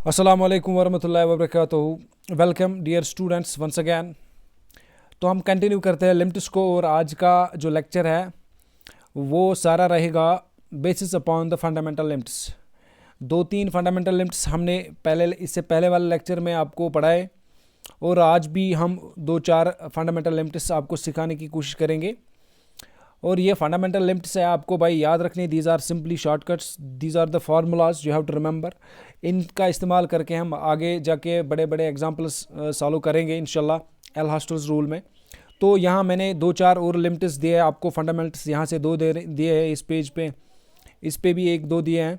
अस्सलाम वालेकुम वरहमतुल्लाहि वबरकातुहू। Welcome dear students once again. तो हम कंटिन्यू करते हैं लिमिट्स को, और आज का जो लेक्चर है वो सारा रहेगा basis upon the fundamental limits. दो तीन फंडामेंटल लिमिट्स हमने इससे पहले वाले लेक्चर में आपको पढ़ाए, और आज भी हम दो चार फंडामेंटल लिमिट्स आपको सिखाने की कोशिश करेंगे। और ये फंडामेंटल लिमिट्स है, आपको भाई याद रखने। These are simply shortcuts, these are the formulas you have to remember. इनका इस्तेमाल करके हम आगे जाके बड़े बड़े एग्जांपल्स सॉल्व करेंगे इंशाल्लाह एल हॉस्टल्स रूल में। तो यहाँ मैंने दो चार और लिमिट्स दिए हैं आपको। फंडामेंटल्स यहाँ से दो दिए हैं इस पेज पे, इस पे भी एक दो दिए हैं,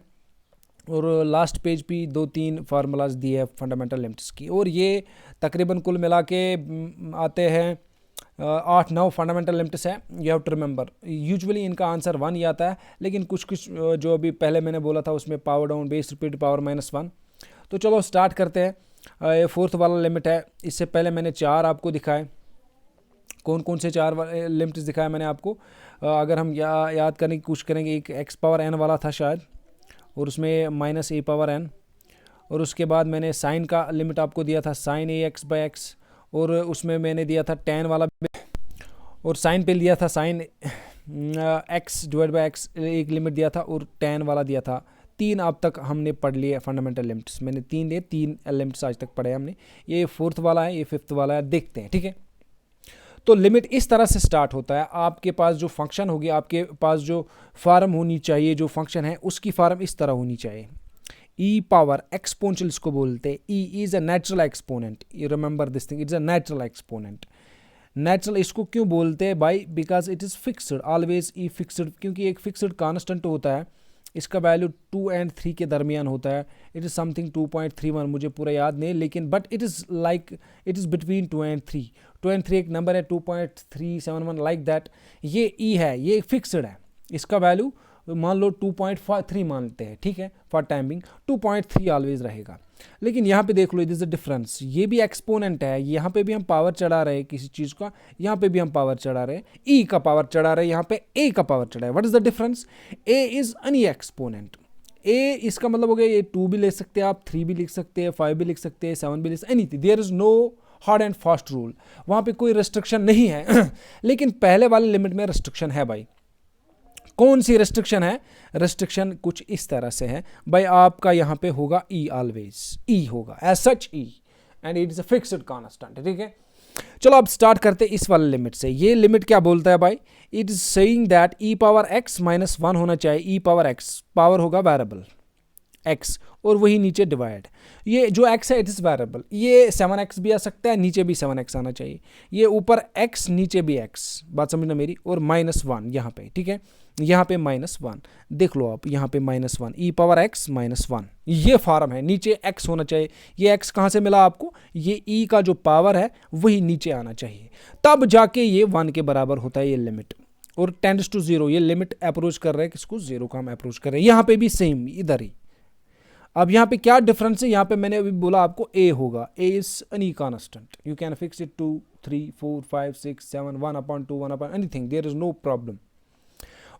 और लास्ट पेज पे दो तीन फार्मूलाज दिए हैं फंडामेंटल लिमिट्स की। और ये तकरीबन कुल मिला के आते हैं 8-9 फंडामेंटल लिमिट्स हैं। You have to remember. Usually इनका आंसर 1 ही आता है, लेकिन कुछ कुछ जो अभी पहले मैंने बोला था उसमें power down, base repeat power -1। तो चलो स्टार्ट करते हैं। ये फोर्थ वाला लिमिट है। इससे पहले मैंने 4 आपको दिखाए। कौन कौन से 4 लिमिट्स दिखाए मैंने आपको? अगर हम याद करने की कोशिश करेंगे, एक x पावर n वाला था शायद, और उसमें -a पावर n, और उसके बाद मैंने साइन का लिमिट आपको दिया था, साइन ax/x, और उसमें मैंने दिया था tan वाला, और साइन पे लिया था साइन x/x एक लिमिट दिया था, और tan वाला दिया था। 3 अब तक हमने पढ़ लिए फंडामेंटल लिमिट्स। मैंने 3 लिए, 3 लिमिट्स आज तक पढ़े हमने। ये फोर्थ वाला है, ये फिफ्थ वाला है, देखते हैं। ठीक है, तो लिमिट इस तरह से स्टार्ट होता है। आपके पास जो फंक्शन होगी, आपके पास जो फॉर्म होनी चाहिए, जो फंक्शन है उसकी फॉर्म इस तरह होनी चाहिए। ई पावर एक्सपोनेंशियल इसको बोलते हैं। E is a natural exponent. You remember this thing, it's a natural exponent. Natural इसको क्यों बोलते हैं भाई? Because it is fixed, always e fixed, क्योंकि एक फिक्सड कांस्टेंट होता है। इसका वैल्यू 2 और 3 के दरमियान होता है। इट इज़ समथिंग 2.31, मुझे पूरा याद नहीं, लेकिन but it is like it is between 2 और 3। 2 और 3 एक नंबर है, 2.371 लाइक दैट। ये ई है, ये फिक्सड है। इसका वैल्यू मान लो 2.3 मानते हैं, ठीक है, फॉर टाइम बिंग 2.3 ऑलवेज रहेगा। लेकिन यहाँ पे देख लो, इट इज़ अ डिफरेंस। ये भी एक्सपोनेंट है, यहाँ पे भी हम पावर चढ़ा रहे हैं किसी चीज़ का, यहाँ पे भी हम पावर चढ़ा रहे हैं, ई का पावर चढ़ा रहे हैं, यहाँ पे ए का पावर चढ़ा है। What is the difference? A is any exponent. A इसका मतलब हो गया, ये 2 भी ले सकते हैं आप, 3 भी लिख सकते हैं, 5 भी लिख सकते हैं, 7 भी लिख सकते हैं, anything. There is no hard and fast rule, वहाँ पे कोई रिस्ट्रिक्शन नहीं है। लेकिन पहले वाले लिमिट में रिस्ट्रिक्शन है भाई। कौन सी रेस्ट्रिक्शन है? रेस्ट्रिक्शन कुछ इस तरह से है भाई, आपका यहाँ पे होगा ई, ऑलवेज ई होगा, as such e, and it is a fixed constant. ठीक है, चलो अब स्टार्ट करते इस वाले लिमिट से। ये लिमिट क्या बोलता है भाई? It is saying that E power x -1 होना चाहिए। ई पावर x, पावर होगा वेरिएबल x, और वही नीचे डिवाइड। ये जो x है इट इज़ वेरिएबल। ये 7x भी आ सकता है, नीचे भी 7x आना चाहिए। ये ऊपर x, नीचे भी x, बात समझना मेरी, और -1 यहाँ पे। ठीक है, यहाँ पे -1 देख लो आप, यहाँ पे -1, ई पावर x -1, ये फॉर्म है। नीचे x होना चाहिए। ये x कहाँ से मिला आपको? ये e का जो पावर है वही नीचे आना चाहिए, तब जाके ये 1 के बराबर होता है ये लिमिट। और टेंड्स टू 0, ये लिमिट अप्रोच कर रहे हैं किसको? 0 को हम अप्रोच कर रहे हैं। यहाँ पे भी सेम, इधर ही। अब यहाँ पे क्या डिफरेंस है? यहाँ पे मैंने अभी बोला आपको a होगा। a is any constant, you can fix it 2, 3, 4, 5, 6, 7, 1/2, 1/ anything, there is no problem.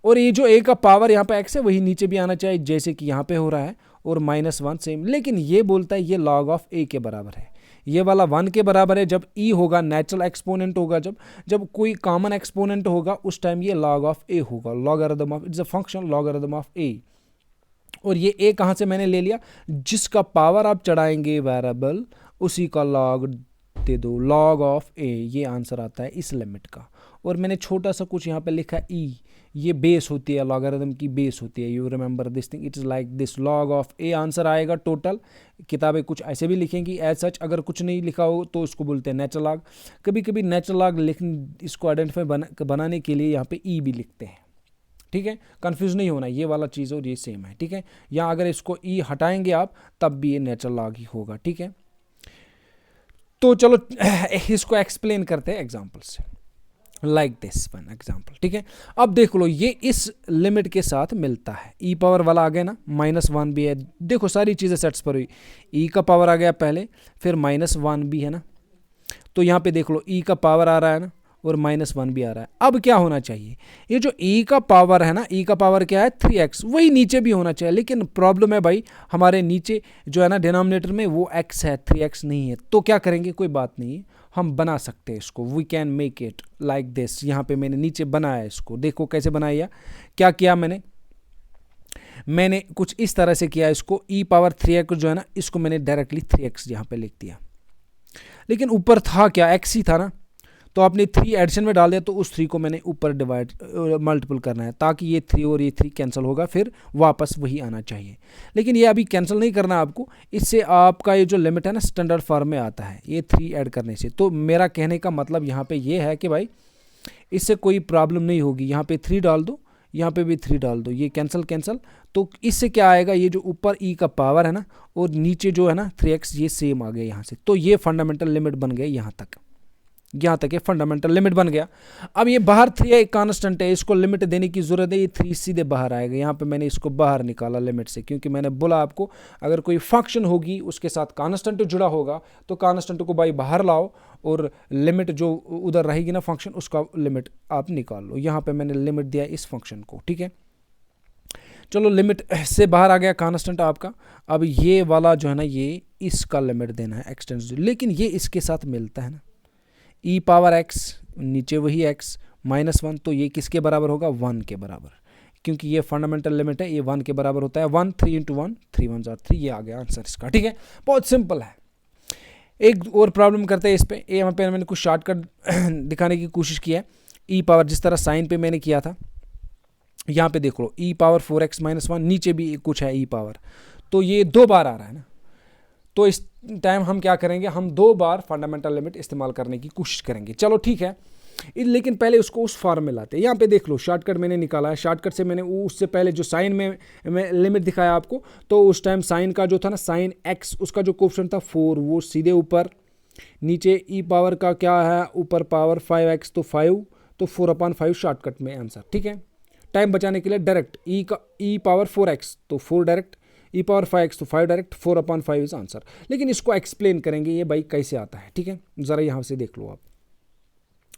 और ये जो a का पावर यहाँ पे x है वही नीचे भी आना चाहिए, जैसे कि यहाँ पे हो रहा है, और -1 सेम। लेकिन ये बोलता है ये log ऑफ a के बराबर है। ये वाला 1 के बराबर है जब e होगा, नेचुरल एक्सपोनेंट होगा। जब कोई कॉमन एक्सपोनेंट होगा उस टाइम ये log ऑफ a होगा, logarithm of, it's a function logarithm of a। और ये a कहाँ से मैंने ले लिया? जिसका पावर आप चढ़ाएंगे वेरिएबल, उसी का लॉग दे दो, लॉग ऑफ a। ये आंसर आता है इस लिमिट का। और मैंने छोटा सा कुछ यहाँ पे लिखा e, ये बेस होती है, लॉगरिथम की बेस होती है। You remember this thing, it is like this, log of a answer आएगा टोटल। किताबें कुछ ऐसे भी लिखेंगी एज सच, अगर कुछ नहीं लिखा हो तो उसको बोलते हैं नेचुरल लॉग। कभी कभी नेचुरल लॉग इसको आइडेंटिफाई बनाने के लिए यहाँ पे e भी लिखते हैं। ठीक है, कंफ्यूज नहीं होना, ये वाला चीज़ और ये सेम है। ठीक है, या अगर इसको ई हटाएंगे आप तब भी ये नेचुरल लॉग ही होगा। ठीक है, तो चलो इसको एक्सप्लेन करते हैं एग्जांपल से, लाइक दिस वन एग्जांपल। ठीक है, अब देख लो, ये इस लिमिट के साथ मिलता है। ई पावर वाला आ गया ना, -1 भी है। देखो सारी चीज़ें सेट्स पर हुई। ई का पावर आ गया पहले, फिर -1 भी है ना। तो यहाँ पे देख लो, ई का पावर आ रहा है ना, और -1 भी आ रहा है। अब क्या होना चाहिए, ये जो e का पावर है ना, e का पावर क्या है 3x, वही नीचे भी होना चाहिए। लेकिन प्रॉब्लम है भाई, हमारे नीचे जो है ना डिनोमिनेटर में वो x है, 3x नहीं है। तो क्या करेंगे, कोई बात नहीं है, हम बना सकते हैं इसको। We can make it like this. यहाँ पे मैंने नीचे बनाया इसको, देखो कैसे बनाया, क्या किया मैंने कुछ इस तरह से किया इसको। e पावर 3x जो है ना, इसको मैंने डायरेक्टली 3x यहाँ पे लिख दिया। लेकिन ऊपर था क्या, x ही था ना, तो आपने 3 एडिशन में डाल दिया, तो उस 3 को मैंने ऊपर डिवाइड मल्टीपल करना है, ताकि ये 3 और ये 3 कैंसिल होगा, फिर वापस वही आना चाहिए। लेकिन ये अभी कैंसिल नहीं करना आपको, इससे आपका ये जो लिमिट है ना स्टैंडर्ड फॉर्म में आता है, ये 3 ऐड करने से। तो मेरा कहने का मतलब यहाँ पे ये है कि भाई इससे कोई प्रॉब्लम नहीं होगी। यहाँ पे 3 डाल दो, यहाँ पे भी 3 डाल दो, ये कैंसिल कैंसिल। तो इससे क्या आएगा, ये जो ऊपर e का पावर है ना और नीचे जो है ना 3x, ये सेम आ गया यहाँ से। तो ये फंडामेंटल लिमिट बन गया यहाँ तक ये फंडामेंटल लिमिट बन गया। अब ये बाहर 3 एक कांस्टेंट है, इसको लिमिट देने की ज़रूरत है, ये 3 सीधे बाहर आएगा। यहाँ पे मैंने इसको बाहर निकाला लिमिट से, क्योंकि मैंने बोला आपको अगर कोई फंक्शन होगी उसके साथ कांस्टेंट जुड़ा होगा तो कांस्टेंट को भाई बाहर लाओ और लिमिट जो उधर रहेगी ना फंक्शन, उसका लिमिट आप निकाल लो। यहाँ पे मैंने लिमिट दिया इस फंक्शन को, ठीक है। चलो लिमिट से बाहर आ गया कांस्टेंट आपका। अब ये वाला जो है ना, ये इसका लिमिट देना है एक्सटेंस, लेकिन ये इसके साथ मिलता है ना, e पावर x नीचे वही x -1, तो ये किसके बराबर होगा, 1 के बराबर, क्योंकि ये फंडामेंटल लिमिट है, ये 1 के बराबर होता है। 1 3 × 1 3 1 3, ये आ गया आंसर इसका, ठीक है। बहुत सिंपल है। एक और प्रॉब्लम करते हैं इस पे। यहाँ पे मैंने कुछ शॉर्टकट दिखाने की कोशिश की है। e पावर जिस तरह साइन पे मैंने किया था, यहाँ पे देख लो e पावर 4x -1, नीचे भी कुछ है e पावर, तो ये 2 बार आ रहा है ना। तो इस टाइम हम क्या करेंगे, हम 2 बार फंडामेंटल लिमिट इस्तेमाल करने की कोशिश करेंगे। चलो ठीक है, लेकिन पहले उसको उस फॉर्म में लाते हैं। यहाँ पे देख लो शॉर्टकट मैंने निकाला है। शॉर्टकट से मैंने उससे पहले जो साइन में मैं लिमिट दिखाया आपको, तो उस टाइम साइन का जो था ना, साइन x, उसका जो कोफिशिएंट था 4, वो सीधे ऊपर, नीचे e पावर का क्या है, ऊपर पावर 5x, तो 5, तो 4/5 शॉर्टकट में आंसर, ठीक है। टाइम बचाने के लिए डायरेक्ट e पावर 4x, तो 4 डायरेक्ट, e पावर 5x, तो 5 डायरेक्ट, 4/5 इज आंसर। लेकिन इसको एक्सप्लेन करेंगे ये भाई कैसे आता है, ठीक है। ज़रा यहाँ से देख लो आप,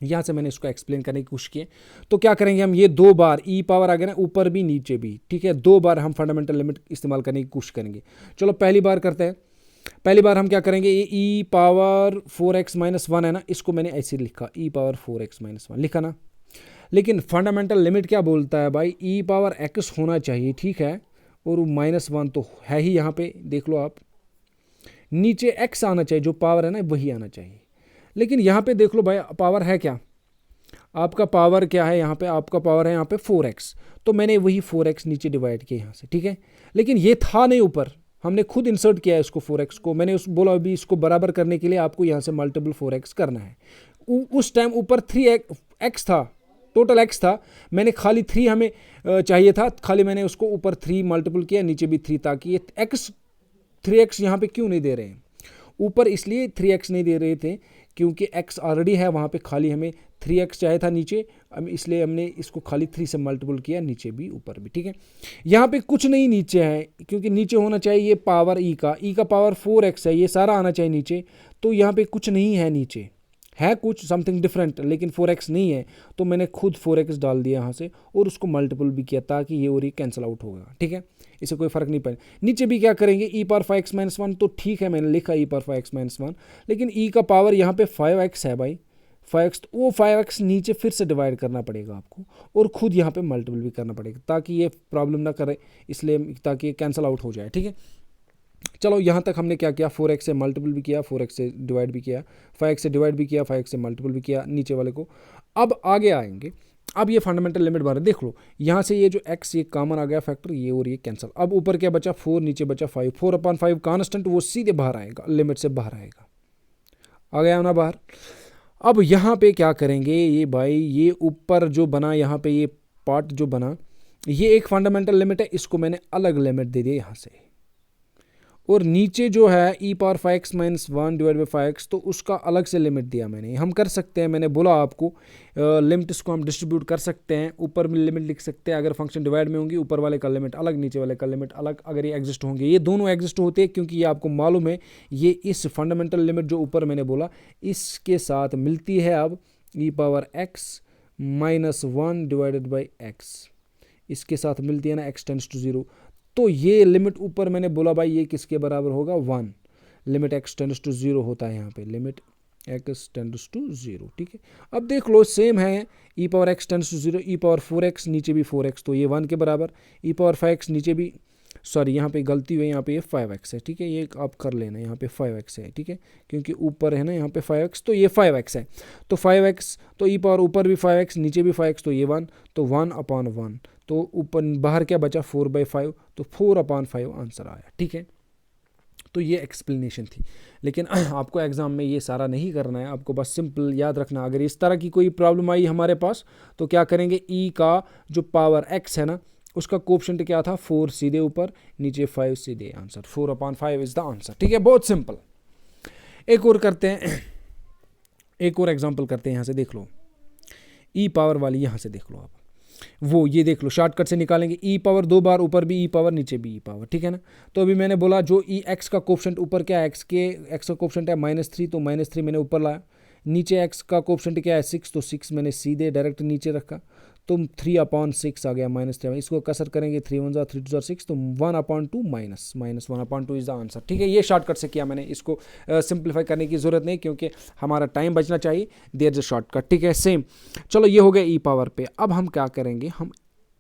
यहाँ से मैंने इसको एक्सप्लेन करने की कोशिश की। तो क्या करेंगे हम, ये 2 बार e पावर आ गया ना, ऊपर भी नीचे भी, ठीक है, 2 बार हम फंडामेंटल लिमिट इस्तेमाल करने की कोशिश करेंगे। चलो पहली बार करते हैं। पहली बार हम क्या करेंगे, ये e पावर 4x -1 है ना, इसको मैंने ऐसे लिखा, e पावर 4x -1 लिखा ना। लेकिन फंडामेंटल लिमिट क्या बोलता है भाई, e पावर x होना चाहिए, ठीक है, और -1 तो है ही। यहाँ पे देख लो आप, नीचे x आना चाहिए, जो पावर है ना वही आना चाहिए। लेकिन यहाँ पे देख लो भाई, पावर है क्या, आपका पावर क्या है, यहाँ पे आपका पावर है यहाँ पे 4x, तो मैंने वही 4x नीचे डिवाइड किया यहाँ से, ठीक है। लेकिन ये था नहीं ऊपर, हमने खुद इंसर्ट किया है इसको 4x को। मैंने उस बोला अभी इसको बराबर करने के लिए आपको यहाँ से मल्टीपल 4x करना है। उस टाइम ऊपर 3x था, टोटल x था, मैंने खाली 3 हमें चाहिए था, खाली मैंने उसको ऊपर 3 मल्टीपल किया, नीचे भी 3, ताकि ये x 3x यहाँ पे क्यों नहीं दे रहे हैं ऊपर, इसलिए 3x नहीं दे रहे थे क्योंकि x ऑलरेडी है वहाँ पे, खाली हमें 3x चाहिए था नीचे, इसलिए हमने इसको खाली 3 से मल्टीपल किया, नीचे भी ऊपर भी, ठीक है। यहाँ पे कुछ नहीं नीचे है, क्योंकि नीचे होना चाहिए ये पावर e का पावर 4x है, ये सारा आना चाहिए नीचे, तो यहाँ पे कुछ नहीं है, नीचे है कुछ समथिंग डिफरेंट, लेकिन 4x नहीं है, तो मैंने खुद 4x डाल दिया यहाँ से और उसको मल्टीपल भी किया, ताकि ये और ये कैंसिल आउट होगा, ठीक है, इससे कोई फ़र्क नहीं पड़े। नीचे भी क्या करेंगे, e पावर 5x -1, तो ठीक है मैंने लिखा e पावर 5x -1, लेकिन e का पावर यहाँ पे 5x है भाई, 5x, तो वो 5x नीचे फिर से डिवाइड करना पड़ेगा आपको, और खुद यहाँ पे मल्टीपल भी करना पड़ेगा, ताकि ये प्रॉब्लम ना करे, इसलिए ताकि ये कैंसिल आउट हो जाए, ठीक है। चलो यहाँ तक हमने क्या किया, 4x से मल्टीपल भी किया, 4x से डिवाइड भी किया, 5x से डिवाइड भी किया, 5x से मल्टीपल भी किया नीचे वाले को। अब आगे आएंगे, अब ये फंडामेंटल लिमिट बारे देख लो, यहाँ से ये जो x ये कॉमन आ गया फैक्टर, ये और ये कैंसिल। अब ऊपर क्या बचा 4, नीचे बचा 5, 4/5 कांस्टेंट, वो सीधे बाहर आएगा, लिमिट से बाहर आएगा, आ गया ना बाहर। अब यहाँ पे क्या करेंगे, ये भाई ये ऊपर जो बना, यहाँ पे ये पार्ट जो बना, ये एक फंडामेंटल लिमिट है, इसको मैंने अलग लिमिट दे दिया यहाँ से, और नीचे जो है e power 5x -1 divide by 5x, तो उसका अलग से लिमिट दिया मैंने। हम कर सकते हैं, मैंने बोला आपको लिमिट्स को हम डिस्ट्रीब्यूट कर सकते हैं, ऊपर में लिमिट लिख सकते हैं, अगर फंक्शन डिवाइड में होंगी ऊपर वाले का लिमिट अलग, नीचे वाले का लिमिट अलग, अगर ये एग्जिस्ट होंगे, ये दोनों एग्जिस्ट होते हैं, क्योंकि ये आपको मालूम है, ये इस फंडामेंटल लिमिट जो ऊपर मैंने बोला इसके साथ मिलती है अब e power x minus 1 divided by x, इसके साथ मिलती है ना एक्स टेंड्स टू 0। तो ये लिमिट ऊपर मैंने बोला भाई ये किसके बराबर होगा 1, लिमिट एक्स टेंड्स टू 0 होता है यहाँ पे, लिमिट एक्स टेंड्स टू 0। ठीक है, अब देख लो सेम है, e power x tends to 0, e power 4x नीचे भी 4x, तो ये 1 के बराबर, ई पावर 5x नीचे भी, सॉरी यहाँ पे गलती हुई, यहाँ पे ये 5x है। ठीक है, ये आप कर लेना, यहाँ पे 5x है। ठीक है, क्योंकि ऊपर है ना यहाँ पे 5x, तो ये 5x है, तो 5x, तो ई पावर ऊपर भी 5x नीचे भी 5x, तो ये 1, तो 1/1, तो ऊपर बाहर क्या बचा 4/5, तो 4/5 आंसर आया। ठीक है, तो ये एक्सप्लेनेशन थी, लेकिन आपको एग्ज़ाम में ये सारा नहीं करना है, आपको बस सिंपल याद रखना। अगर इस तरह की कोई प्रॉब्लम आई हमारे पास तो क्या करेंगे, ई का जो पावर x है ना उसका कोएफिशिएंट क्या था 4 सीधे ऊपर, नीचे 5 सीधे, आंसर 4/5 इज द आंसर। ठीक है, बहुत सिंपल। एक और करते हैं, एक और एग्जांपल करते हैं, यहाँ से देख लो ई पावर वाली, यहाँ से देख लो आप, वो ये देख लो शॉर्टकट से निकालेंगे, ई पावर 2 बार, ऊपर भी ई पावर नीचे भी ई पावर। ठीक है ना, तो अभी मैंने बोला जो ई एक्स का कोएफिशिएंट ऊपर क्या है, एक्स का कोएफिशिएंट है -3, तो -3 मैंने ऊपर लाया, नीचे एक्स का कोएफिशिएंट क्या है 6, तो 6 मैंने सीधे डायरेक्ट नीचे रखा, तो 3/6 आ गया -3, इसको कसर करेंगे 3 1 3 2 6, तो 1/2 -1/2 इज द आंसर। ठीक है, ये शॉर्टकट से किया मैंने, इसको सिंप्लीफाई करने की ज़रूरत नहीं क्योंकि हमारा टाइम बचना चाहिए, देयर इज अ शॉर्टकट। ठीक है, सेम। चलो ये हो गया ई पावर पे, अब हम क्या करेंगे, हम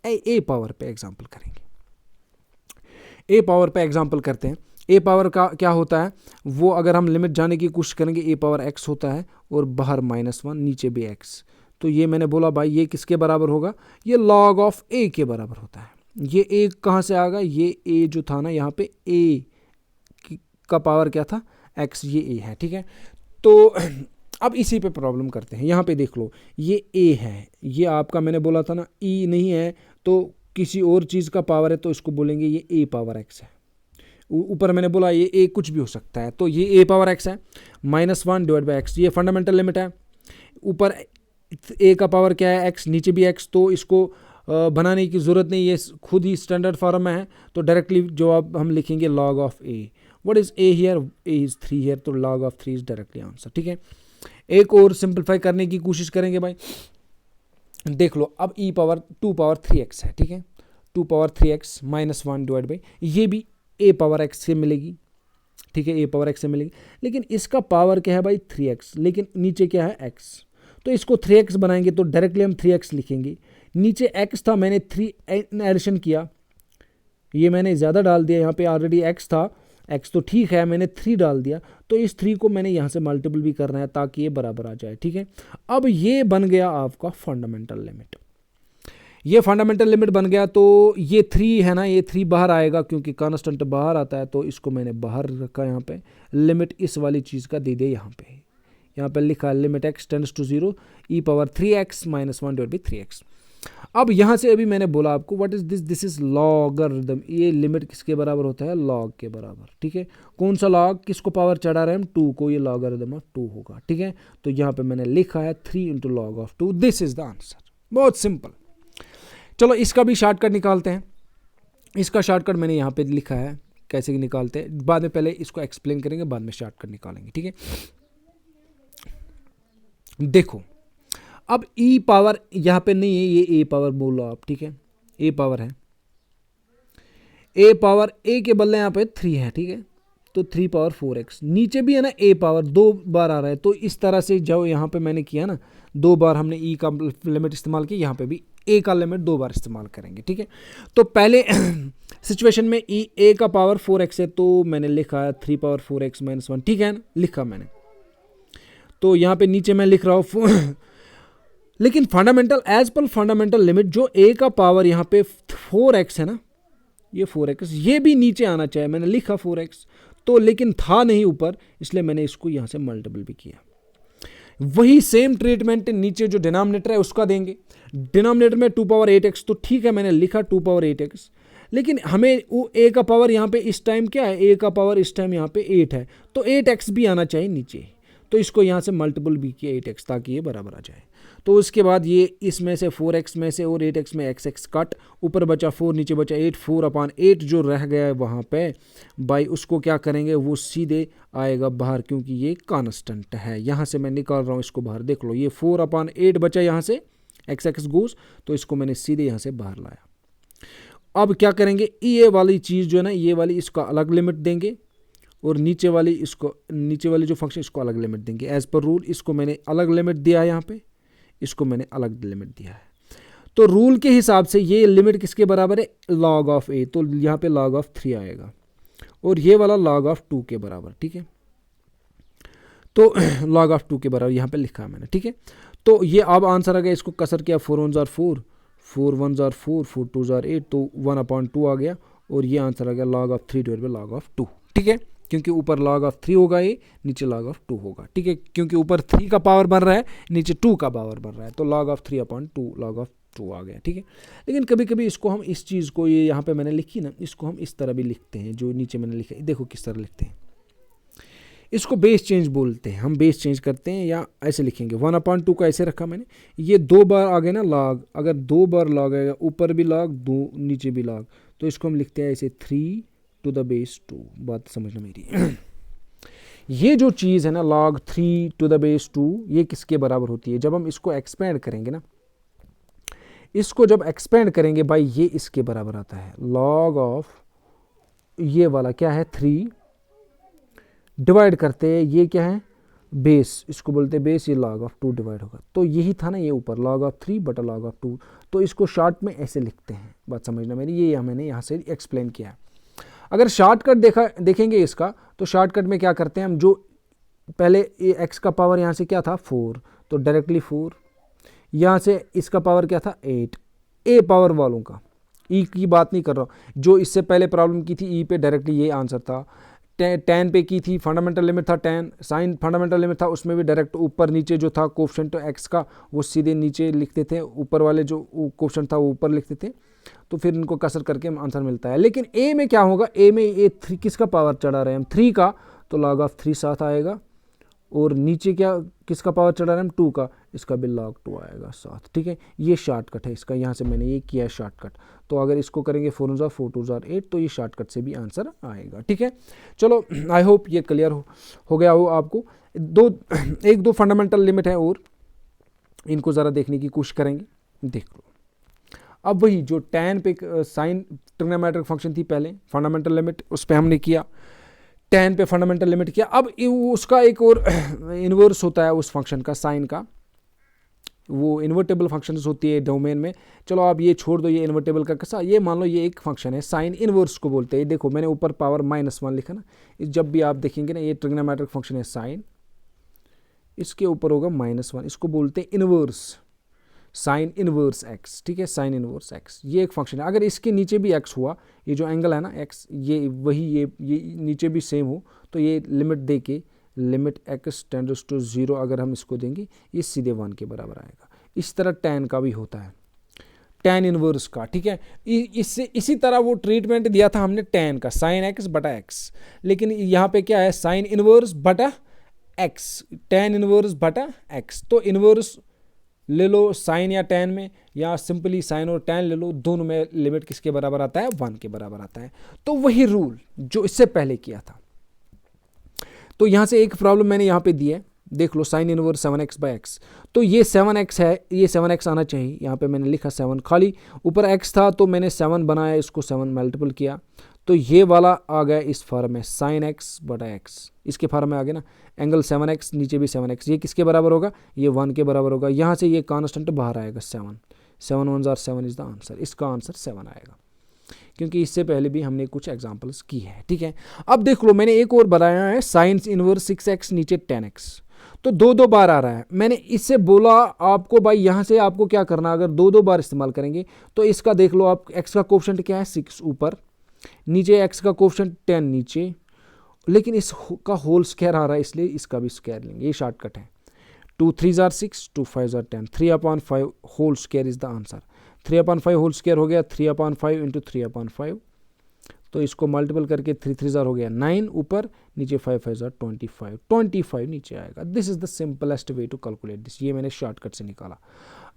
ए पावर पे एग्जाम्पल करेंगे। ए पावर पे एग्जाम्पल करते हैं। ए पावर का क्या होता है, वो अगर हम लिमिट जाने की कोशिश करेंगे, ए पावर एक्स होता है और बाहर -1, नीचे भी एक्स, तो ये मैंने बोला भाई ये किसके बराबर होगा, ये लॉग ऑफ ए के बराबर होता है। ये ए कहाँ से आ गया, ये ए जो था ना यहाँ पे ए का पावर क्या था एक्स, ये ए है। ठीक है, तो अब इसी पे प्रॉब्लम करते हैं। यहाँ पे देख लो ये ए है, ये आपका मैंने बोला था ना ई नहीं है तो किसी और चीज़ का पावर है, तो इसको बोलेंगे ये ए पावर एक्स है। ऊपर मैंने बोला ये ए कुछ भी हो सकता है, तो ये ए पावर एक्स है, -1 डिवाइड बाई एक्स, ये फंडामेंटल लिमिट है। ऊपर ए का पावर क्या है एक्स, नीचे भी एक्स, तो इसको बनाने की ज़रूरत नहीं, ये खुद ही स्टैंडर्ड फॉर्म में है, तो डायरेक्टली जवाब हम लिखेंगे log of A. What is A here, A is 3 here, तो log of 3 is directly answer. ठीक है, एक और सिंप्लीफाई करने की कोशिश करेंगे भाई, देख लो अब ई पावर 2 पावर 3x है। ठीक है, 2 पावर 3x -1 डिवाइड बाई, ये भी ए पावर एक्स से मिलेगी। ठीक है, ए पावर एक्स से मिलेगी, लेकिन इसका पावर क्या है भाई 3x, लेकिन नीचे क्या है x, तो इसको 3x बनाएंगे तो डायरेक्टली हम 3x लिखेंगे। नीचे x था, मैंने 3 एडिशन किया, ये मैंने ज़्यादा डाल दिया, यहाँ पे ऑलरेडी x था, x तो ठीक है, मैंने 3 डाल दिया, तो इस 3 को मैंने यहाँ से मल्टीपल भी करना है ताकि ये बराबर आ जाए। ठीक है, अब ये बन गया आपका फंडामेंटल लिमिट, ये फंडामेंटल लिमिट बन गया, तो ये 3 है ना, ये 3 बाहर आएगा क्योंकि कांस्टेंट बाहर आता है, तो इसको मैंने बाहर रखा। यहाँ पे लिमिट इस वाली चीज़ का दे दे, यहाँ पे लिखा है limit x tends to 0 e power 3x -1 divide by 3x। अब यहाँ से अभी मैंने बोला आपको what is this, this is logarithm, ये लिमिट किसके बराबर होता है, लॉग के बराबर। ठीक है, कौन सा लॉग, किसको पावर चढ़ा रहे हैं हम 2 को, ये लॉगरिदम ऑफ 2 होगा। ठीक है, तो यहाँ पे मैंने लिखा है 3 × log of 2, this is the answer. बहुत सिंपल। चलो इसका भी शॉर्टकट निकालते हैं। इसका शॉर्टकट मैंने यहाँ पे लिखा है, कैसे निकालते हैं बाद में, पहले इसको एक्सप्लेन करेंगे, बाद में शॉर्टकट निकालेंगे। ठीक है, देखो अब ई पावर यहाँ पे नहीं है, ये ए पावर बोलो आप। ठीक है, ए पावर है, ए पावर ए के बदले यहाँ पे 3 है। ठीक है, तो 3 पावर 4x, नीचे भी है ना ए पावर 2 बार आ रहा है, तो इस तरह से जो यहाँ पे मैंने किया ना 2 बार हमने ई का लिमिट इस्तेमाल की, यहाँ पे भी ए का लिमिट 2 बार इस्तेमाल करेंगे। ठीक है, तो पहले सिचुएशन में ई ए का पावर 4x है, तो मैंने लिखा है 3 पावर 4x -1। ठीक है ना, लिखा मैंने, तो यहाँ पे नीचे मैं लिख रहा हूँ लेकिन फंडामेंटल एज पर फंडामेंटल लिमिट जो ए का पावर यहाँ पे 4x है ना, ये 4x, ये भी नीचे आना चाहिए, मैंने लिखा 4x, तो लेकिन था नहीं ऊपर, इसलिए मैंने इसको यहाँ से मल्टीपल भी किया। वही सेम ट्रीटमेंट नीचे जो डिनोमिनेटर है उसका देंगे। डिनोमिनेटर में 2 पावर 8x, तो ठीक है मैंने लिखा 2 पावर 8x, लेकिन हमें वो ए का पावर यहाँ पे इस टाइम क्या है, ए का पावर इस टाइम यहाँ पे 8 है, तो 8x भी आना चाहिए नीचे, तो इसको यहाँ से मल्टीपल भी किया 8x ताकि ये बराबर आ जाए। तो उसके बाद ये इसमें से 4x में से और 8x में x कट, ऊपर बचा 4 नीचे बचा 8, 4/8 जो रह गया है वहाँ पे भाई उसको क्या करेंगे, वो सीधे आएगा बाहर क्योंकि ये कांस्टेंट है। यहाँ से मैं निकाल रहा हूँ इसको बाहर, देख लो ये 4/8 बचा यहाँ से, x गोज, तो इसको मैंने सीधे यहाँ से बाहर लाया। अब क्या करेंगे, ये वाली चीज़ जो है ना, ये वाली इसका अलग लिमिट देंगे और नीचे वाली जो फंक्शन इसको अलग लिमिट देंगे। एज पर रूल इसको मैंने अलग लिमिट दिया है, यहाँ पे इसको मैंने अलग लिमिट दिया है। तो रूल के हिसाब से ये लिमिट किसके बराबर है, log ऑफ a, तो यहाँ पे log ऑफ 3 आएगा और ये वाला log ऑफ 2 के बराबर, ठीक है। तो log ऑफ 2 के बराबर यहाँ पे लिखा है मैंने, ठीक है। तो ये अब आंसर आ गया, इसको कसर किया 4 1 जार 4, 4 1 जार 4, 4 2 जार 8, तो 1/2 आ गया और ये आंसर आ गया log of 3 divide by log of 2, ठीक है। क्योंकि ऊपर log ऑफ 3 होगा, ये नीचे log ऑफ 2 होगा, ठीक है। क्योंकि ऊपर 3 का पावर बन रहा है, नीचे 2 का पावर बन रहा है, तो log ऑफ 3/2 log ऑफ 2 आ गया, ठीक है। लेकिन कभी कभी इसको हम इस चीज़ को, ये यहाँ पे मैंने लिखी ना, इसको हम इस तरह भी लिखते हैं, जो नीचे मैंने लिखा है देखो किस तरह लिखते हैं, इसको बेस चेंज बोलते हैं। हम बेस चेंज करते हैं या ऐसे लिखेंगे 1/2 का ऐसे रखा मैंने, ये 2 बार आ गए ना log, अगर 2 बार log आएगा, ऊपर भी log 2 नीचे भी log, तो इसको हम लिखते हैं ऐसे 3 to the base 2। बात समझना मेरी ये जो चीज़ है ना log 3 to the base 2, ये किसके बराबर होती है, जब हम इसको एक्सपेंड करेंगे ना, इसको जब एक्सपेंड करेंगे भाई ये इसके बराबर आता है log ऑफ ये वाला क्या है 3 डिवाइड करते हैं, ये क्या है बेस, इसको बोलते हैं बेस, ये log ऑफ 2 डिवाइड होगा। तो यही था ना ये ऊपर log ऑफ 3 बटा log ऑफ 2, तो इसको शॉर्ट में ऐसे लिखते हैं। बात समझना मेरी, ये मैंने यहाँ से एक्सप्लेन किया है। अगर शॉर्टकट देखेंगे इसका, तो शॉर्टकट में क्या करते हैं हम, जो पहले x का पावर यहाँ से क्या था 4, तो डायरेक्टली 4, यहाँ से इसका पावर क्या था 8, a पावर वालों का, e की बात नहीं कर रहा हूँ, जो इससे पहले प्रॉब्लम की थी e पे डायरेक्टली ये आंसर था। tan पे की थी, फंडामेंटल लिमिट था tan, साइन फंडामेंटल लिमिट था, उसमें भी डायरेक्ट ऊपर नीचे जो था कोफिशिएंट x का वो सीधे नीचे लिखते थे, ऊपर वाले जो कोफिशिएंट था वो ऊपर लिखते थे, तो फिर इनको कसर करके आंसर मिलता है। लेकिन a में क्या होगा, a में ये 3 किसका पावर चढ़ा रहे हैं हम 3 का, तो log ऑफ 3 साथ आएगा, और नीचे क्या किसका पावर चढ़ा रहे हैं हम 2 का, इसका भी log 2 आएगा साथ, ठीक है। ये शॉर्टकट है इसका, यहाँ से मैंने ये किया है शॉर्टकट। तो अगर इसको करेंगे 4 1 जार 4 2 जार 8, तो ये शॉर्टकट से भी आंसर आएगा, ठीक है। चलो आई होप ये क्लियर हो गया हो आपको। एक दो फंडामेंटल लिमिट है और इनको ज़रा देखने की कोशिश करेंगे, देख लो। अब वही जो tan पे साइन ट्रिग्नोमेट्रिक फंक्शन थी पहले, फंडामेंटल लिमिट उस पर हमने किया, tan पे फंडामेंटल लिमिट किया। अब उसका एक और इन्वर्स होता है उस फंक्शन का, साइन का, वो इन्वर्टेबल फंक्शंस होती है डोमेन में। चलो आप ये छोड़ दो, ये इन्वर्टेबल का कैसा, ये मान लो ये एक फंक्शन है, साइन इन्वर्स को बोलते हैं। देखो मैंने ऊपर पावर -1 लिखा ना, जब भी आप देखेंगे ना ये ट्रिग्नोमेट्रिक फंक्शन है साइन, इसके ऊपर होगा -1, इसको बोलते हैं इन्वर्स, साइन इनवर्स x, ठीक है, साइन इनवर्स x, ये एक फंक्शन है। अगर इसके नीचे भी x हुआ, ये जो एंगल है ना x, ये वही ये नीचे भी सेम हो, तो ये लिमिट दे के लिमिट x टेंड्स टू 0 अगर हम इसको देंगे, ये सीधे 1 के बराबर आएगा। इस तरह tan का भी होता है, tan इनवर्स का, ठीक है। इससे इसी तरह वो ट्रीटमेंट दिया था हमने tan का, साइन x बटा x, लेकिन यहाँ पे क्या है साइन इनवर्स बटा x, tan इनवर्स बटा x। तो इनवर्स ले लो साइन या tan में, या सिंपली साइन और tan ले लो, दोनों में लिमिट किसके बराबर आता है 1 के बराबर आता है। तो वही रूल जो इससे पहले किया था। तो यहाँ से एक प्रॉब्लम मैंने यहाँ पे दी है, देख लो, sine inverse 7x by x, तो ये 7x है, ये 7x आना चाहिए। यहाँ पे मैंने लिखा 7, खाली ऊपर x था तो मैंने 7 बनाया, इसको 7 मल्टीपल किया, तो ये वाला आ गया इस फॉर्म में साइन x बटा x, इसके फॉर्म में आ गया ना, एंगल 7x, नीचे भी 7x, ये किसके बराबर होगा, ये 1 के बराबर होगा। यहाँ से ये कांस्टेंट बाहर आएगा 7, 7 1 जार 7 इज द आंसर, इसका आंसर 7 आएगा, क्योंकि इससे पहले भी हमने कुछ एग्जांपल्स की है, ठीक है। अब देख लो मैंने एक और बनाया है, साइन इनवर्स 6x नीचे 10x, तो 2 बार आ रहा है। मैंने इससे बोला आपको भाई यहाँ से आपको क्या करना, अगर 2 बार इस्तेमाल करेंगे तो इसका देख लो आप, x का कोफिशिएंट क्या है 6 ऊपर, नीचे x का कोफिशिएंट 10 नीचे, लेकिन इसका होल स्क्वायर आ रहा है इसलिए इसका भी स्क्वायर लेंगे, ये शॉर्टकट है। 2 3 जार 6, 2 5 जार 10, 3/5 whole square is the answer. 3/5 whole square हो गया 3/5 इंटू 3/5, तो इसको मल्टीपल करके 3 3 जार हो गया 9 ऊपर, नीचे 5 5 जार 25 नीचे आएगा। This is the simplest way to calculate this. ये मैंने शॉर्टकट से निकाला।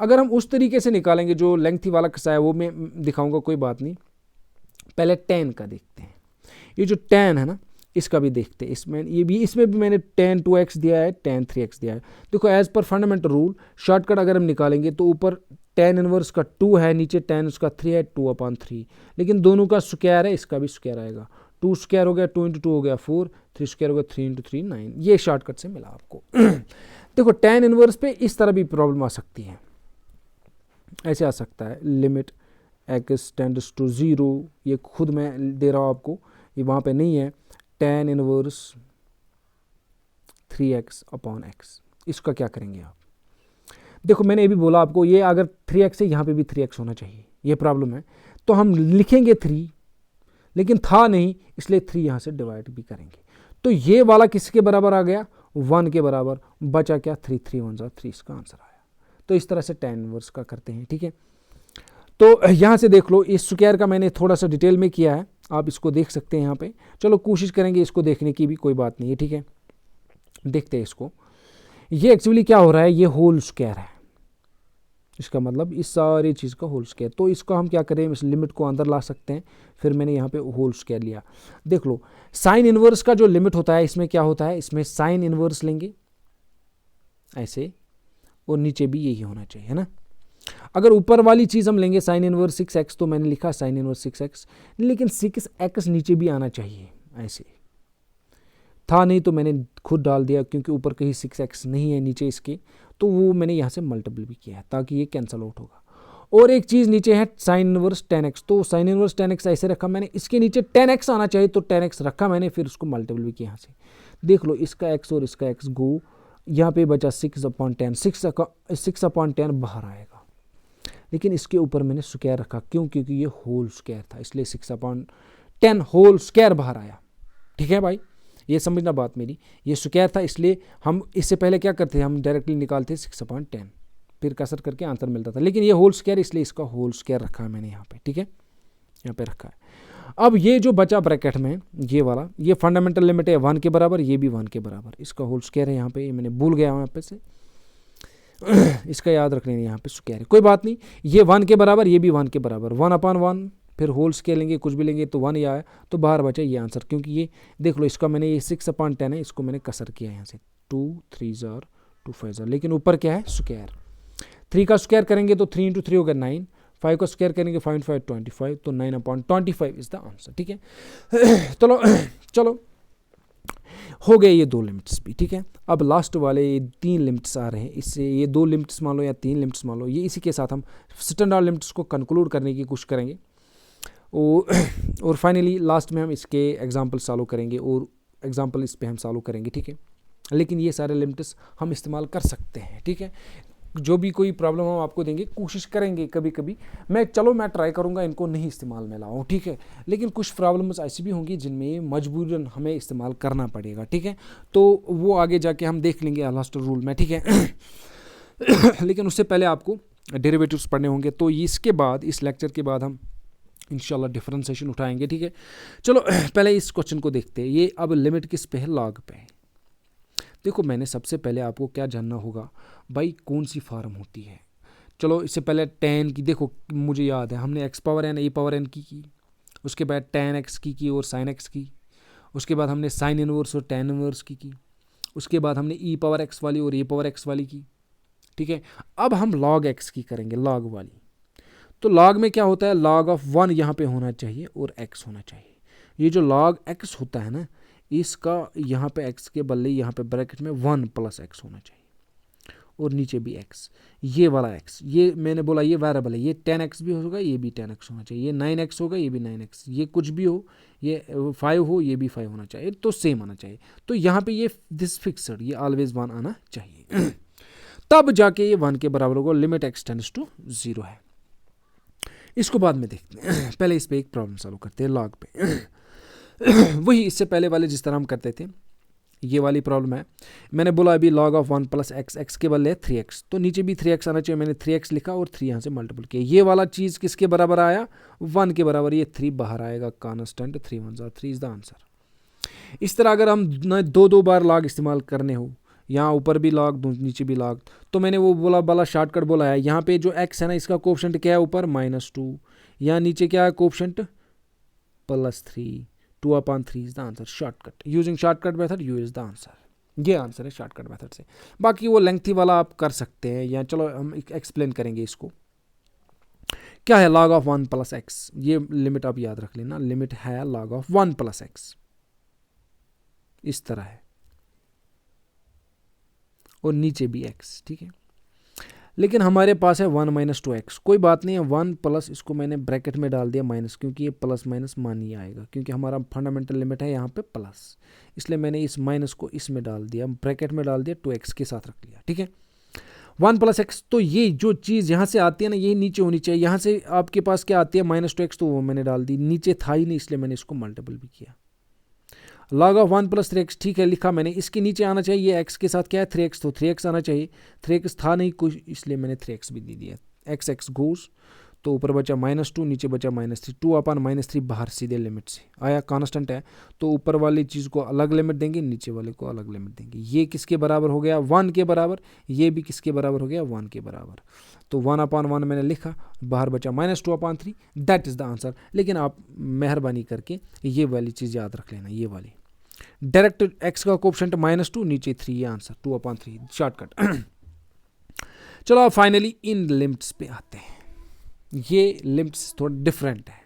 अगर हम उस तरीके से निकालेंगे जो लेंथी वाला किस्सा है वो मैं दिखाऊंगा, कोई बात नहीं। पहले 10 का देखते हैं। ये जो 10 है ना, इसका भी देखते हैं। इसमें भी मैंने tan 2x दिया है, tan 3x दिया है। देखो एज पर फंडामेंटल रूल शॉर्टकट अगर हम निकालेंगे तो ऊपर tan इनवर्स का 2 है, नीचे tan उसका 3 है, 2/3। लेकिन दोनों का स्क्वायर है, इसका भी स्क्वायर आएगा। 2 स्क्वायर हो गया 2 × 2 हो गया 4, 3 स्क्वायर हो गया 3 × 3 9। ये शॉर्टकट से मिला आपको। देखो tan इनवर्स पे इस तरह भी प्रॉब्लम आ सकती है, ऐसे आ सकता है लिमिट x टेंड्स टू 0। ये खुद मैं दे रहा हूँ आपको, ये वहाँ पे नहीं है। tan इनवर्स 3x/x, इसका क्या करेंगे आप? देखो मैंने ये भी बोला आपको, ये अगर 3x है यहाँ पे भी 3x होना चाहिए, ये प्रॉब्लम है। तो हम लिखेंगे 3, लेकिन था नहीं, इसलिए 3 यहाँ से डिवाइड भी करेंगे। तो ये वाला किसके बराबर आ गया? 1 के बराबर। बचा क्या? 3 3 1 3, इसका आंसर आया। तो इस तरह से tan इनवर्स का करते हैं, ठीक है। तो यहाँ से देख लो, इस स्क्वायर का मैंने थोड़ा सा डिटेल में किया है, आप इसको देख सकते हैं यहाँ पे। चलो कोशिश करेंगे इसको देखने की भी, कोई बात नहीं है, ठीक है। देखते हैं इसको। ये एक्चुअली क्या हो रहा है, ये होल स्क्वायर है, इसका मतलब इस सारी चीज़ का होल स्क्वायर। तो इसको हम क्या करें, इस लिमिट को अंदर ला सकते हैं। फिर मैंने यहाँ पे होल स्क्वायर लिया। देख लो साइन इनवर्स का जो लिमिट होता है, इसमें क्या होता है, इसमें साइन इनवर्स लेंगे ऐसे, और नीचे भी यही होना चाहिए, है ना। अगर ऊपर वाली चीज़ हम लेंगे साइन इनवर्स 6x, तो मैंने लिखा साइन इनवर्स 6x, लेकिन 6x नीचे भी आना चाहिए, ऐसे था नहीं तो मैंने खुद डाल दिया, क्योंकि ऊपर कहीं 6x नहीं है नीचे इसके, तो वो मैंने यहाँ से मल्टीपल भी किया है ताकि ये कैंसिल आउट होगा। और एक चीज़ नीचे है साइन इनवर्स 10x, तो साइन इनवर्स 10x ऐसे रखा मैंने, इसके नीचे 10x आना चाहिए, तो 10x रखा मैंने, फिर उसको मल्टीपल भी किया यहाँ से। देख लो इसका x और इसका x गो, यहाँ पे बचा 6/10, 6/10 बाहर आएगा। लेकिन इसके ऊपर मैंने स्क्वायर रखा, क्यों? क्योंकि ये होल स्क्वायर था, इसलिए 6/10 होल स्क्वायर बाहर आया। ठीक है भाई, ये समझना बात मेरी। ये स्क्वायर था, इसलिए हम इससे पहले क्या करते हैं, हम डायरेक्टली निकालते 6/10, फिर कसर करके आंसर मिलता था। लेकिन ये होल स्क्वायर, इसलिए इसका होल स्क्वायर रखा है मैंने यहाँ पे, ठीक है, यहाँ पे रखा है। अब ये जो बचा ब्रैकेट में ये वाला, ये फंडामेंटल लिमिट है 1 के बराबर, ये भी 1 के बराबर, इसका होल स्क्वायर है यहाँ पे, ये मैंने भूल गया हूँ यहाँ पे से इसका याद रख लेना, यहाँ पे स्क्वायर है, कोई बात नहीं। ये 1 के बराबर, ये भी 1 के बराबर, 1/1, फिर होल स्क्वायर लेंगे, कुछ भी लेंगे तो 1 ही आया, तो बाहर बचा ये आंसर। क्योंकि ये देख लो, इसका मैंने ये 6/10 है, इसको मैंने कसर किया यहाँ से, 2 3 2 5, लेकिन ऊपर क्या है, स्क्वायर। 3 का स्क्वायर करेंगे तो 3 × 3 हो गया 9, 5 का स्क्वायर करेंगे 5 5 25, तो 9/25 इज द आंसर, ठीक है। चलो हो गए ये 2 लिमिट्स भी, ठीक है। अब लास्ट वाले ये 3 लिमिट्स आ रहे हैं, इससे ये 2 लिमिट्स मान लो या 3 लिमिट्स मान लो, ये इसी के साथ हम स्टैंडर्ड लिमिट्स को कंक्लूड करने की कोशिश करेंगे। और फाइनली लास्ट में हम इसके एग्जाम्पल सॉल्व करेंगे, और एग्जाम्पल इस पे हम सॉल्व करेंगे, ठीक है। लेकिन ये सारे लिमिट्स हम इस्तेमाल कर सकते हैं, ठीक है। जो भी कोई प्रॉब्लम हम आपको देंगे, कोशिश करेंगे कभी कभी मैं ट्राई करूंगा इनको नहीं इस्तेमाल में लाऊं, ठीक है। लेकिन कुछ प्रॉब्लम्स ऐसी भी होंगी जिनमें मजबूरन हमें इस्तेमाल करना पड़ेगा, ठीक है। तो वो आगे जाके हम देख लेंगे लास्ट रूल में, ठीक है। लेकिन उससे पहले आपको डेरिवेटिव्स पढ़ने होंगे, तो इसके बाद, इस लेक्चर के बाद हम इंशाल्लाह डिफरेंशिएशन उठाएंगे, ठीक है। चलो पहले इस क्वेश्चन को देखते हैं। ये अब लिमिट किस पे है, लॉग पे है। देखो मैंने सबसे पहले आपको क्या जानना होगा भाई, कौन सी फॉर्म होती है। चलो इससे पहले tan की, देखो मुझे याद है हमने x⁻n a⁻n की, उसके बाद tan x की और sin x की, उसके बाद हमने sin इनवर्स और tan इनवर्स की, उसके बाद हमने e⁻x वाली और a⁻x वाली की, ठीक है। अब हम log x की करेंगे, log वाली। तो log में क्या होता है, log ऑफ 1 यहाँ पे होना चाहिए और x होना चाहिए। ये जो log x होता है ना, इसका यहाँ पे x के बदले यहाँ पे ब्रैकेट में 1 + x होना चाहिए, और नीचे भी x, ये वाला x, ये मैंने बोला ये वेरिएबल है, ये 10x भी होगा, ये भी 10x होना चाहिए, ये 9x होगा, ये भी 9x, ये कुछ भी हो, ये 5 हो, ये भी 5 होना चाहिए, तो सेम आना चाहिए। तो यहाँ पे ये दिस फिक्सड, ये ऑलवेज 1 आना चाहिए। तब जाके ये 1 के बराबर होगा, लिमिट x टेंड्स टू 0 है। इसको बाद में देखते हैं, पहले इस पर एक प्रॉब्लम सॉल्व करते हैं लॉग पे। वही इससे पहले वाले जिस तरह हम करते थे, ये वाली प्रॉब्लम है। मैंने बोला अभी log of 1 plus x, x के बदले 3x, तो नीचे भी 3x आना चाहिए, मैंने 3x लिखा और 3 यहाँ से मल्टीपल किया। ये वाला चीज़ किसके बराबर आया? 1 के बराबर, ये 3 बाहर आएगा, कांस्टेंट 3 1 3 इज द आंसर। इस तरह अगर हम दो बार log इस्तेमाल करने हो, यहाँ ऊपर भी log नीचे भी log, तो मैंने वो बोला वाला शॉर्टकट बोला है। यहाँ पे जो x है ना, इसका कोएफिशिएंट क्या है? ऊपर -2, यहाँ नीचे क्या है coefficient? +3, 2/3 is the answer. Shortcut, using shortcut method you is the answer. ये आंसर है शॉर्टकट मेथड से। बाकी वो लेंथी वाला आप कर सकते हैं, या चलो हम एक्सप्लेन करेंगे इसको। क्या है log ऑफ 1 प्लस एक्स? ये लिमिट आप याद रख लेना, लिमिट है log ऑफ 1 प्लस एक्स, इस तरह है, और नीचे भी x, ठीक है। लेकिन हमारे पास है 1 - 2x, कोई बात नहीं है। 1 प्लस, इसको मैंने ब्रैकेट में डाल दिया माइनस, क्योंकि ये प्लस माइनस मान ही आएगा, क्योंकि हमारा फंडामेंटल लिमिट है यहाँ पे प्लस, इसलिए मैंने इस माइनस को इसमें डाल दिया, ब्रैकेट में डाल दिया, 2x के साथ रख लिया, ठीक है। 1 प्लस एक्स, तो ये जो चीज़ यहाँ से आती है ना, ये नीचे होनी चाहिए। यहाँ से आपके पास क्या आती है? -2x, तो वो मैंने डाल दी, नीचे था ही नहीं, इसलिए मैंने इसको मल्टीपल भी किया। log ऑफ 1 प्लस 3x, ठीक है, लिखा मैंने। इसके नीचे आना चाहिए, ये x के साथ क्या है? 3x, तो 3x आना चाहिए। 3x था नहीं कुछ, इसलिए मैंने 3x भी दे दिया। x गोज, तो ऊपर बचा -2, नीचे बचा -3, 2/-3 बाहर सीधे लिमिट से आया, कांस्टेंट है, तो ऊपर वाली चीज़ को अलग लिमिट देंगे, नीचे वाले को अलग लिमिट देंगे। ये किसके बराबर हो गया? 1 के बराबर। ये भी किसके बराबर हो गया? 1 के बराबर। तो 1/1 मैंने लिखा, बाहर बचा -2/3, दैट इज़ द आंसर। लेकिन आप मेहरबानी करके ये वाली चीज़ याद रख लेना, ये वाली डायरेक्ट x का कोएफिशिएंट -2, नीचे 3, ये आंसर 2/3, शॉर्टकट। चलो अब फाइनली इन लिमिट्स पे आते हैं। ये लिमिट्स थोड़ा डिफरेंट है,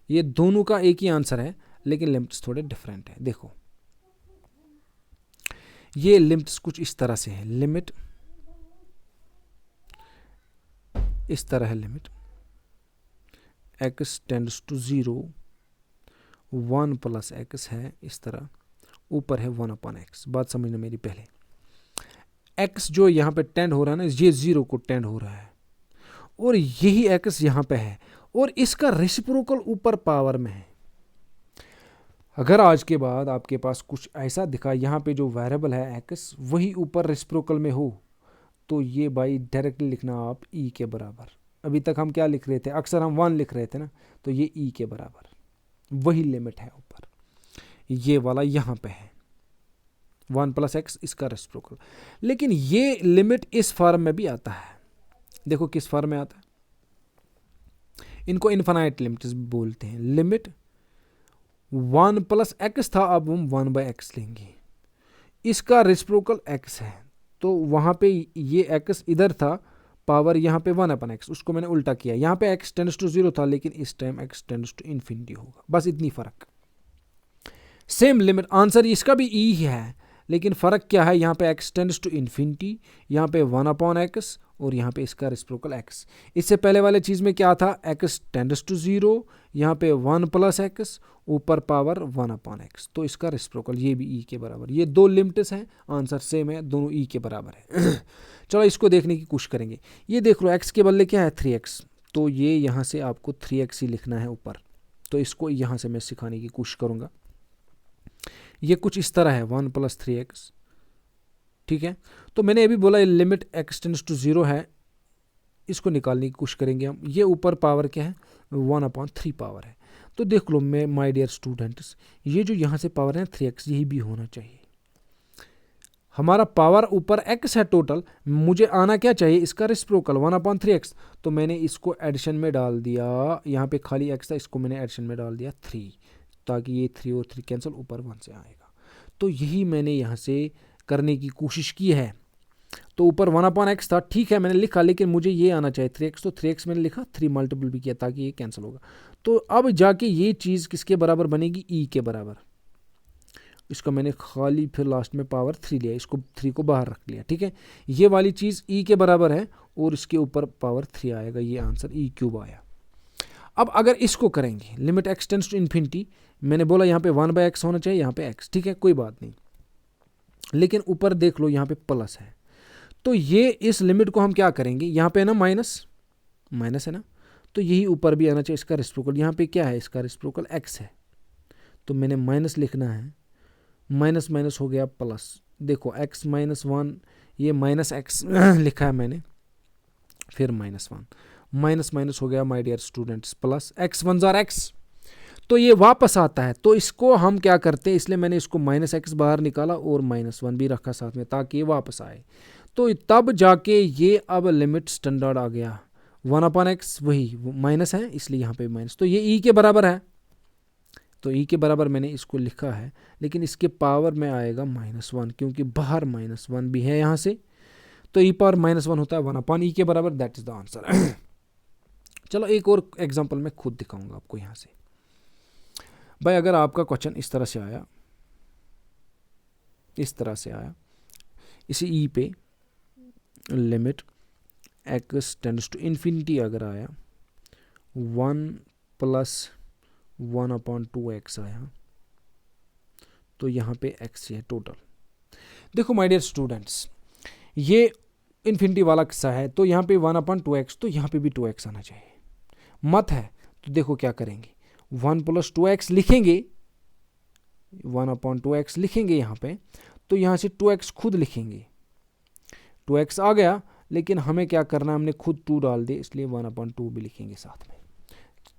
ये दोनों का एक ही आंसर है, लेकिन लिमिट्स थोड़े डिफरेंट है। देखो ये लिमिट्स कुछ इस तरह से है, लिमिट इस तरह है, limit x tends to 0, 1 plus x है, इस तरह ऊपर है 1/x। बात समझना मेरी पहले, x जो यहाँ पे टेंड हो रहा है ना, ये 0 को टेंड हो रहा है, और यही x यहाँ पे है, और इसका रेसिप्रोकल ऊपर पावर में है। अगर आज के बाद आपके पास कुछ ऐसा दिखा, यहाँ पे जो वेरिएबल है x वही ऊपर रेसिप्रोकल में हो, तो ये भाई डायरेक्टली लिखना आप e के बराबर। अभी तक हम क्या लिख रहे थे? अक्सर हम 1 लिख रहे थे ना, तो ये e के बराबर, वही लिमिट है ऊपर, ये वाला यहाँ पे है 1 प्लस एक्स, इसका रेसिप्रोकल। लेकिन ये लिमिट इस फॉर्म में भी आता है, देखो किस फॉर्म में आता है, इनको इनफाइनाइट लिमिट्स बोलते हैं। लिमिट 1 प्लस एक्स था, अब हम 1/x लेंगे, इसका रेसिप्रोकल x है, तो वहाँ पे ये x इधर था, पावर यहाँ पे 1/x, उसको मैंने उल्टा किया। यहाँ पे x टेंड्स टू 0 था, लेकिन इस time x tends to infinity होगा, बस इतनी फ़र्क। सेम लिमिट, आंसर इसका भी e है, लेकिन फ़र्क क्या है? यहाँ पे x टेंड्स टू इन्फिनिटी, यहाँ पे 1/x, और यहाँ पे इसका रेसिप्रोकल x। इससे पहले वाले चीज़ में क्या था? x टेंड्स टू 0, यहाँ पे 1 प्लस एक्स, ऊपर पावर 1/x, तो इसका रेसिप्रोकल ये भी e के बराबर। ये दो लिमिट्स हैं, आंसर सेम है, दोनों e के बराबर है। चलो इसको देखने की कोशिश करेंगे। ये देख लो, x के बदले क्या है? 3x, तो ये यहाँ से आपको 3x ही लिखना है ऊपर, तो इसको यहाँ से मैं सिखाने की कोशिश करूँगा। ये कुछ इस तरह है, 1 प्लस 3x, ठीक है। तो मैंने अभी बोला लिमिट x टेंड्स टू 0 है, इसको निकालने की कोशिश करेंगे हम। ये ऊपर पावर क्या है? 1/3 पावर है। तो देख लो मैं माय डियर स्टूडेंट्स, ये जो यहाँ से पावर है 3x, यही भी होना चाहिए। हमारा पावर ऊपर x है टोटल, मुझे आना क्या चाहिए? इसका रेसिप्रोकल 1/3x, तो मैंने इसको एडिशन में डाल दिया, यहाँ पे खाली x था, इसको मैंने एडिशन में डाल दिया 3, ताकि ये 3 और 3 कैंसिल, ऊपर 1 से आएगा। तो यही मैंने यहाँ से करने की कोशिश की है। तो ऊपर 1/x था, ठीक है मैंने लिखा, लेकिन मुझे ये आना चाहिए 3x, तो 3x मैंने लिखा, 3 मल्टीपल भी किया ताकि ये कैंसिल होगा। तो अब जाके ये चीज़ किसके बराबर बनेगी? e के बराबर। इसका मैंने खाली फिर लास्ट में पावर 3 लिया, इसको 3 को बाहर रख लिया, ठीक है। ये वाली चीज़ e के बराबर है, और इसके ऊपर पावर 3 आएगा, ये आंसर e³ आया। अब अगर इसको करेंगे, limit x tends to infinity, मैंने बोला यहाँ पे 1/x होना चाहिए, यहाँ पे x, ठीक है, कोई बात नहीं, लेकिन ऊपर देख लो यहाँ पे प्लस है, तो ये इस लिमिट को हम क्या करेंगे? यहाँ पे ना माइनस है ना, तो यही ऊपर भी आना चाहिए, इसका रेसिप्रोकल। यहाँ पे क्या है? इसका रेसिप्रोकल x है, तो मैंने माइनस लिखना है, माइनस माइनस हो गया प्लस, देखो x माइनस वन, ये माइनस एक्स लिखा है मैंने, फिर माइनस वन, माइनस माइनस हो गया my dear students plus, x one जार एक्स, तो ये वापस आता है। तो इसको हम क्या करते हैं, इसलिए मैंने इसको माइनस एक्स बाहर निकाला और माइनस वन भी रखा साथ में ताकि ये वापस आए। तो तब जाके ये अब लिमिट स्टैंडर्ड आ गया, वन अपॉन एक्स वही माइनस है इसलिए यहाँ पे माइनस, तो ये ई के बराबर है, तो ई के बराबर मैंने इसको लिखा है, लेकिन इसके पावर में आएगा माइनस वन क्योंकि बाहर माइनस वन भी है यहाँ से, तो ई पावर माइनस वन होता है वन अपॉन ई के बराबर, दैट इज द आंसर। चलो एक और एग्जांपल मैं खुद दिखाऊंगा आपको यहाँ से। भाई अगर आपका क्वेश्चन इस तरह से आया, इस तरह से आया, इसी ई पे limit x tends to infinity अगर आया, one plus one upon two x आया, तो यहाँ पे एक्स है टोटल। देखो माय डियर स्टूडेंट्स, ये इन्फिनिटी वाला किस्सा है, तो यहाँ पे वन अपॉन टू एक्स, तो यहाँ पे भी टू एक्स आना चाहिए, मत है तो देखो क्या करेंगे, वन प्लस टू एक्स लिखेंगे, वन अपॉन टू एक्स लिखेंगे यहाँ पे, तो यहाँ से टू एक्स खुद लिखेंगे, टू एक्स आ गया, लेकिन हमें क्या करना है, हमने खुद टू डाल दिए इसलिए वन अपॉन टू भी लिखेंगे साथ में,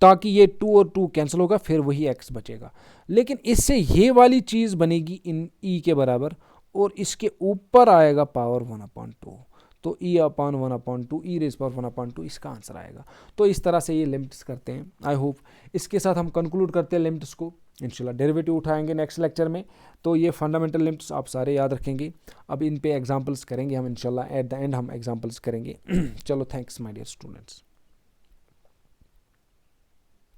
ताकि ये टू और टू कैंसिल होगा, फिर वही एक्स बचेगा। लेकिन इससे ये वाली चीज़ बनेगी इन ई के बराबर, और इसके ऊपर आएगा पावर वन अपॉन टू, तो e upon one upon two, e raise power one upon two इसका आंसर आएगा। तो इस तरह से ये लिमिट्स करते हैं। आई होप इसके साथ हम कंक्लूड करते हैं लिमिट्स को, इंशाल्लाह डेरिवेटिव उठाएंगे नेक्स्ट लेक्चर में। तो ये फंडामेंटल लिमिट्स आप सारे याद रखेंगे, अब इन पे एग्जांपल्स करेंगे हम इंशाल्लाह, एट द एंड हम एग्जांपल्स करेंगे। चलो थैंक्स माय डियर स्टूडेंट्स।